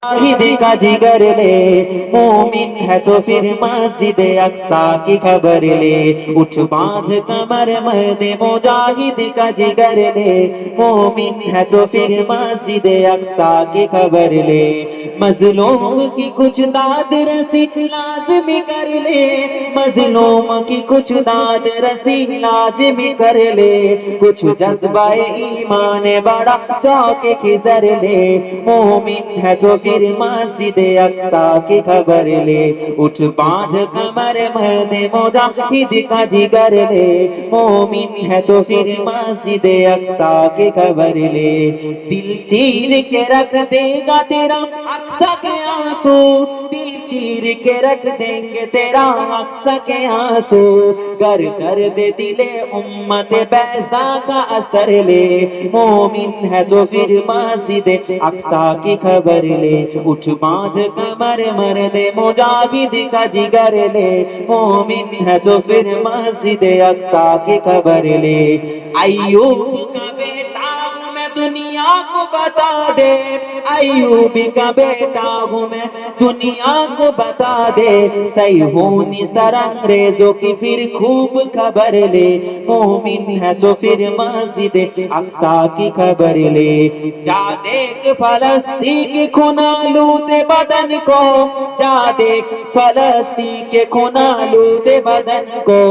शाहिद का जिगर ले, मोमिन है तो फिर मस्जिद अक्सा की खबर ले। उठ बांध कमर मर्दे मुजाहिद का जिगर ले, मोमिन है तो फिर मस्जिद अक्सा की खबर ले। मजलूम की कुछ दाद रसी लाजमी कर ले, मजलूम की कुछ दाद रसी लाजमी कर ले। कुछ जज्बा ईमान बड़ा शौक खिजर ले, मोमिन है तो फिर मस्जिद अक्सा की खबर ले। उठ बांध कमर मर्दे मुजाहिद का जिगर ले, मोमिन है तो फिर मस्जिद अक्सा की खबर ले। दिल चीर के रख देगा तेरा अक्सा के आंसू, दिल चीर के रख देंगे तेरा अक्सा के आंसू। गर दर्द दिले उम्मत बैसा का असर ले, मोमिन है तो फिर मस्जिद अक्सा की खबर ले। उठ बांध कमर मर्दे मुजाहिद का जिगर ले, मोमिन है तो फिर मस्जिद अक्सा की खबर ले। अय्यूब का बेटा हूँ मैं दुनिया को बता दे, अय्यूब का बेटा हूँ मैं दुनिया को बता दे। सैहूनी सर अंग्रेजों की फिर खूब खबर ले, मोमिन है तो फिर मस्जिद अक्सा की खबर ले। जा देख फलस्तीन के खून आलूदे बदन को, जा देख फलस्तीन के खून आलूदे बदन को।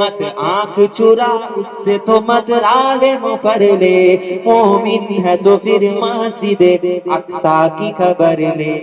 मत आंख चुरा उससे तो मत राह मुफर ले, मोमिन है तो फिर मस्जिद अक्सा की खबर ले।